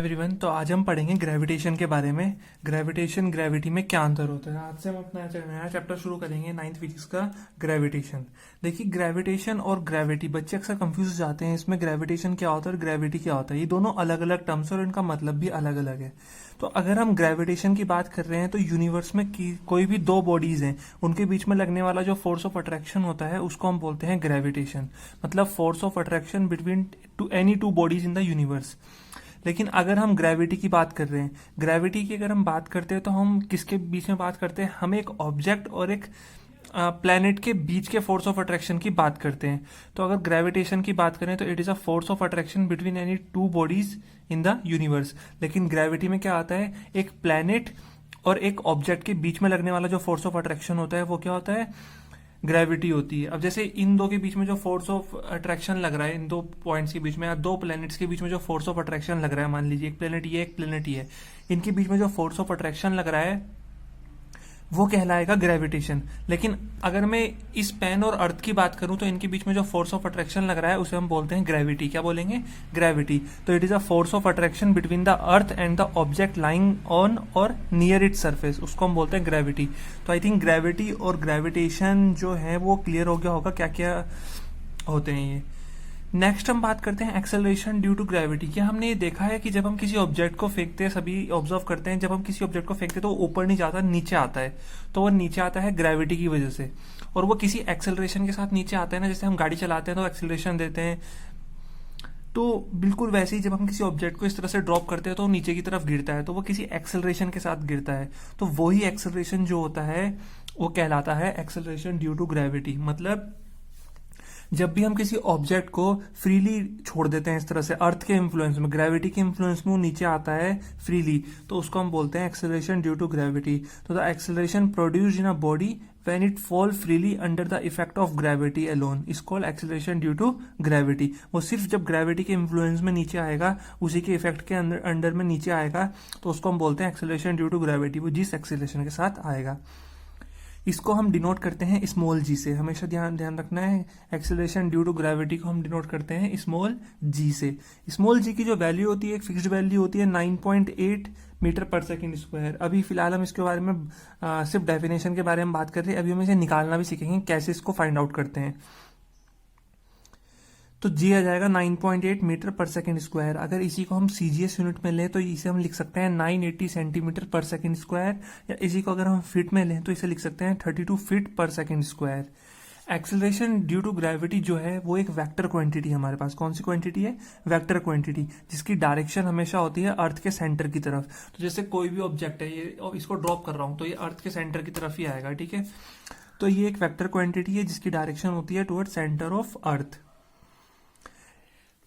Everyone, तो आज हम पढ़ेंगे ग्रेविटेशन के बारे में। ग्रेविटेशन ग्रेविटी में क्या अंतर होता है। आज से हम अपना नया चैप्टर शुरू करेंगे, 9th फिजिक्स का ग्रेविटेशन। देखिए, ग्रेविटेशन और ग्रेविटी, बच्चे अक्सर कंफ्यूज हो जाते हैं इसमें ग्रेविटेशन क्या होता है और ग्रेविटी क्या होता है। ये दोनों अलग अलग टर्म्स और इनका मतलब भी अलग अलग है। तो अगर हम ग्रेविटेशन की बात कर रहे हैं तो यूनिवर्स में कोई भी दो बॉडीज हैं, उनके बीच में लगने वाला जो फोर्स ऑफ अट्रैक्शन होता है उसको हम बोलते हैं ग्रेविटेशन। मतलब force of attraction between any two bodies in the universe. लेकिन अगर हम ग्रेविटी की बात कर रहे हैं, ग्रेविटी की अगर हम बात करते हैं तो हम किसके बीच में बात करते हैं? हम एक ऑब्जेक्ट और एक प्लैनेट के बीच के फोर्स ऑफ अट्रैक्शन की बात करते हैं। तो अगर ग्रेविटेशन की बात करें तो it is a force of attraction between any two bodies in the universe. लेकिन ग्रेविटी में क्या आता है? एक प्लैनेट और एक ऑब्जेक्ट के बीच में लगने वाला जो फोर्स ऑफ अट्रैक्शन होता है वो क्या होता है? ग्रेविटी होती है। अब जैसे इन दो के बीच में जो फोर्स ऑफ अट्रैक्शन लग रहा है, इन दो पॉइंट्स के बीच में या दो प्लैनेट्स के बीच में जो फोर्स ऑफ अट्रैक्शन लग रहा है, मान लीजिए एक प्लैनेट ये एक प्लैनेट ये, इनके बीच में जो फोर्स ऑफ अट्रैक्शन लग रहा है वो कहलाएगा ग्रेविटेशन। लेकिन अगर मैं इस पेन और अर्थ की बात करूं तो इनके बीच में जो फोर्स ऑफ अट्रैक्शन लग रहा है उसे हम बोलते हैं ग्रेविटी। क्या बोलेंगे? ग्रेविटी। तो it is a force of attraction between the earth and the object lying on और नियर इट सरफेस, उसको हम बोलते हैं ग्रेविटी। तो आई थिंक ग्रेविटी और ग्रेविटेशन जो है वो क्लियर हो गया होगा क्या क्या होते हैं ये। नेक्स्ट हम बात करते हैं एक्सेलरेशन ड्यू टू ग्रेविटी। क्या हमने ये देखा है कि जब हम किसी ऑब्जेक्ट को फेंकते हैं, सभी ऑब्जर्व करते हैं, जब हम किसी ऑब्जेक्ट को फेंकते हैं तो वो ऊपर नहीं जाता, नीचे आता है। तो वो नीचे आता है ग्रेविटी की वजह से, और वो किसी एक्सेलरेशन के साथ नीचे आता है ना। जैसे हम गाड़ी चलाते हैं तो एक्सेलरेशन देते हैं, तो बिल्कुल वैसे ही जब हम किसी ऑब्जेक्ट को इस तरह से ड्रॉप करते हैं तो नीचे की तरफ गिरता है, तो वो किसी एक्सेलरेशन के साथ गिरता है। तो वही एक्सेलरेशन जो होता है वो कहलाता है एक्सेलरेशन ड्यू टू ग्रेविटी। मतलब जब भी हम किसी ऑब्जेक्ट को फ्रीली छोड़ देते हैं इस तरह से अर्थ के इन्फ्लुएंस में, ग्रेविटी के इन्फ्लुएंस में वो नीचे आता है फ्रीली, तो उसको हम बोलते हैं एक्सेलरेशन ड्यू टू ग्रेविटी। तो the acceleration produced in a body when it fall freely under the effect of gravity alone is called acceleration due to gravity. वो सिर्फ जब ग्रेविटी के इन्फ्लुएंस में नीचे आएगा, उसी के इफेक्ट के अंडर में नीचे आएगा, तो उसको हम बोलते हैं एक्सेलरेशन ड्यू टू ग्रेविटी। वो जिस एक्सेलरेशन के साथ आएगा, इसको हम डिनोट करते हैं स्मॉल जी से। हमेशा ध्यान ध्यान रखना है, एक्सेलरेशन ड्यू टू ग्रेविटी को हम डिनोट करते हैं स्मॉल जी से। स्मॉल जी की जो वैल्यू होती है, एक फिक्स्ड वैल्यू होती है 9.8 मीटर पर सेकेंड स्क्वायर। अभी फिलहाल हम इसके बारे में सिर्फ डेफिनेशन के बारे में बात कर रहे हैं। अभी हम इसे निकालना भी सीखेंगे, कैसे इसको फाइंड आउट करते हैं। तो जी आ जाएगा 9.8 मीटर पर सेकेंड स्क्वायर। अगर इसी को हम सीजीएस यूनिट में लें तो इसे हम लिख सकते हैं 980 सेंटीमीटर पर सेकेंड स्क्वायर, या इसी को अगर हम फीट में लें तो इसे लिख सकते हैं 32 feet per second square. Acceleration due to gravity जो है वो एक वेक्टर क्वांटिटी है हमारे पास। कौन सी क्वांटिटी है? वेक्टर क्वांटिटी, जिसकी डायरेक्शन हमेशा होती है अर्थ के सेंटर की तरफ। तो जैसे कोई भी ऑब्जेक्ट है, ये और इसको ड्रॉप कर रहा हूं तो ये अर्थ के सेंटर की तरफ ही आएगा, ठीक है। तो ये एक वेक्टर क्वांटिटी है जिसकी डायरेक्शन होती है टुवर्ड सेंटर ऑफ अर्थ।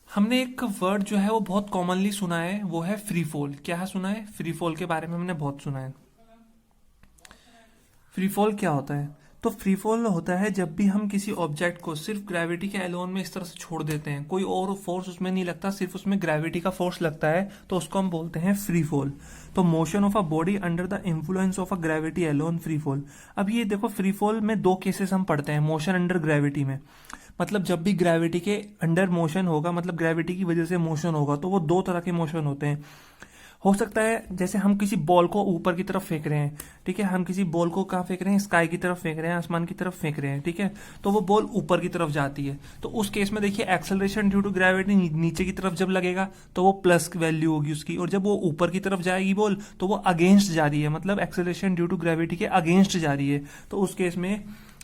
हमने एक वर्ड जो है वो बहुत कॉमनली सुना है, वो है फ्री फॉल। क्या सुना है? फ्री फॉल के बारे में हमने बहुत सुना है। फ्री फॉल क्या होता है? तो फ्री फॉल होता है जब भी हम किसी ऑब्जेक्ट को सिर्फ ग्रेविटी के अलोन में इस तरह से छोड़ देते हैं, कोई और फोर्स उसमें नहीं लगता, सिर्फ उसमें ग्रेविटी का फोर्स लगता है, तो उसको हम बोलते हैं फ्री फॉल। तो motion of a body under the influence of a gravity alone, free fall. अब ये देखो, फ्री फॉल में दो केसेस हम पढ़ते हैं मोशन अंडर ग्रेविटी में। मतलब जब भी ग्रेविटी के अंडर मोशन होगा, मतलब ग्रेविटी की वजह से मोशन होगा, तो वो दो तरह के मोशन होते हैं। हो सकता है जैसे हम किसी बॉल को ऊपर की तरफ फेंक रहे हैं, ठीक है, हम किसी बॉल को कहाँ फेंक रहे हैं? स्काई की तरफ फेंक रहे हैं, आसमान की तरफ फेंक रहे हैं, ठीक है। तो वो बॉल ऊपर की तरफ जाती है, तो उस केस में देखिए एक्सेलरेशन ड्यू टू ग्रेविटी नीचे की तरफ जब लगेगा तो वो प्लस वैल्यू होगी उसकी, और जब वो ऊपर की तरफ जाएगी बॉल तो वो अगेंस्ट जा रही है, मतलब एक्सेलरेशन ड्यू टू ग्रेविटी के अगेंस्ट जा रही है। तो उस केस में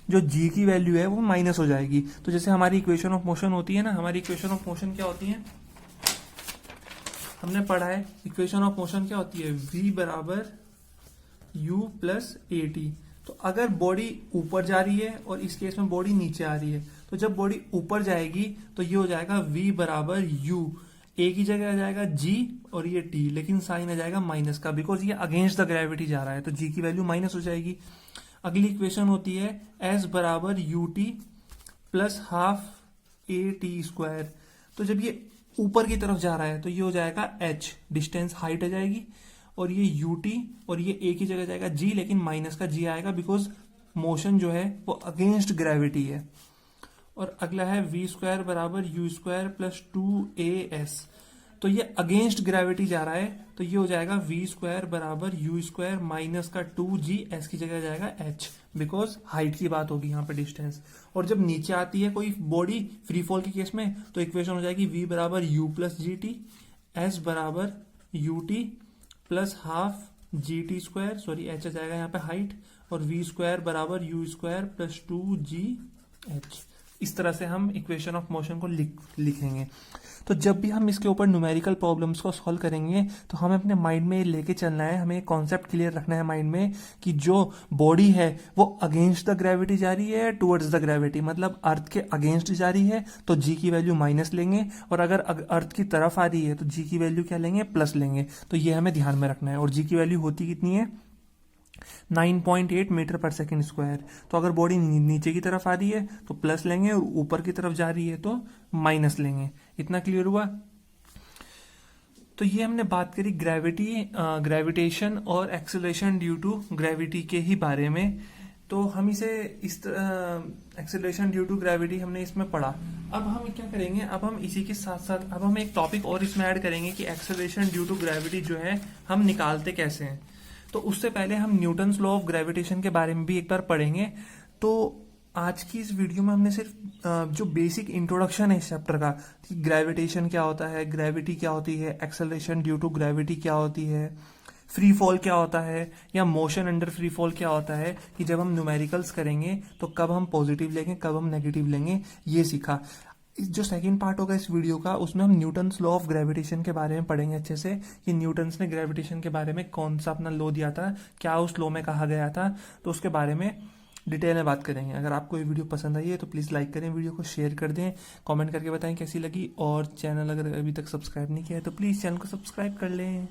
जो जी की वैल्यू है वो माइनस हो जाएगी। तो जैसे हमारी इक्वेशन ऑफ मोशन होती है ना, हमारी इक्वेशन ऑफ मोशन क्या होती है? हमने पढ़ा है इक्वेशन ऑफ मोशन क्या होती है? v बराबर u प्लस ए टी। तो अगर बॉडी ऊपर जा रही है और इस केस में बॉडी नीचे आ रही है, तो जब बॉडी ऊपर जाएगी तो ये हो जाएगा v बराबर u, ए की जगह आ जाएगा g और ये t, लेकिन साइन आ जाएगा माइनस का, बिकॉज ये अगेंस्ट द ग्रेविटी जा रहा है, तो g की वैल्यू माइनस हो जाएगी। अगली इक्वेशन होती है s बराबर u t plus half A T square. तो जब ये ऊपर की तरफ जा रहा है तो ये हो जाएगा h, डिस्टेंस हाइट आ जाएगी, और ये यू टी और ये a की जगह जाएगा g, लेकिन माइनस का g आएगा बिकॉज मोशन जो है वो अगेंस्ट ग्रेविटी है। और अगला है वी स्क्वायर बराबर यू स्क्वायर प्लस 2as। तो ये अगेंस्ट ग्रेविटी जा रहा है, तो ये हो जाएगा वी स्क्वायर बराबर यू स्क्वायर माइनस का 2g, एस की जगह जाएगा h, बिकॉज हाइट की बात होगी यहाँ पे, डिस्टेंस। और जब नीचे आती है कोई बॉडी फ्री फॉल के केस में, तो इक्वेशन हो जाएगी v बराबर u plus g t, s बराबर u t plus half g t square, sorry h आ जाएगा यहाँ पे हाइट, और v स्क्वायर बराबर यू स्क्वायर प्लस 2gh। इस तरह से हम इक्वेशन ऑफ मोशन को लिखेंगे। तो जब भी हम इसके ऊपर न्यूमेरिकल प्रॉब्लम्स को सॉल्व करेंगे तो हमें अपने माइंड में लेके चलना है, हमें कॉन्सेप्ट क्लियर रखना है माइंड में कि जो बॉडी है वो अगेंस्ट द ग्रेविटी जा रही है टुवर्ड्स द ग्रेविटी, मतलब अर्थ के अगेंस्ट जा रही है तो जी की वैल्यू माइनस लेंगे, और अगर अर्थ की तरफ आ रही है तो जी की वैल्यू क्या लेंगे, प्लस लेंगे। तो ये हमें ध्यान में रखना है। और जी की वैल्यू होती कितनी है, 9.8 मीटर पर सेकेंड स्क्वायर। तो अगर बॉडी नीचे की तरफ आ रही है तो प्लस लेंगे, और ऊपर की तरफ जा रही है तो माइनस लेंगे। इतना क्लियर हुआ? तो ये हमने बात करी ग्रेविटेशन और एक्सेलरेशन ड्यू टू ग्रेविटी के ही बारे में। तो हम इसे इस एक्सेलरेशन ड्यू टू ग्रेविटी हमने इसमें पढ़ा। अब हम क्या करेंगे, अब हम इसी के साथ साथ अब हम एक टॉपिक और इसमें ऐड करेंगे कि एक्सेलरेशन ड्यू टू ग्रेविटी जो है हम निकालते कैसे हैं। तो उससे पहले हम न्यूटन्स लॉ ऑफ ग्रेविटेशन के बारे में भी एक बार पढ़ेंगे। तो आज की इस वीडियो में हमने सिर्फ जो बेसिक इंट्रोडक्शन है इस चैप्टर का, कि ग्रेविटेशन क्या होता है, ग्रेविटी क्या होती है, एक्सेलरेशन ड्यू टू ग्रेविटी क्या होती है, फ्री फॉल क्या होता है, या मोशन अंडर फ्री फॉल क्या होता है, कि जब हम न्यूमेरिकल्स करेंगे तो कब हम पॉजिटिव लेंगे, कब हम नेगेटिव लेंगे, ये सीखा। जो सेकंड पार्ट होगा इस वीडियो का, उसमें हम न्यूटन्स लॉ ऑफ ग्रेविटेशन के बारे में पढ़ेंगे अच्छे से, कि न्यूटन्स ने ग्रेविटेशन के बारे में कौन सा अपना लॉ दिया था, क्या उस लॉ में कहा गया था, तो उसके बारे में डिटेल में बात करेंगे। अगर आपको ये वीडियो पसंद आई है तो प्लीज़ लाइक करें, वीडियो को शेयर कर दें, कमेंट करके बताएं कैसी लगी, और चैनल अगर अभी तक सब्सक्राइब नहीं किया है तो प्लीज़ चैनल को सब्सक्राइब कर लें।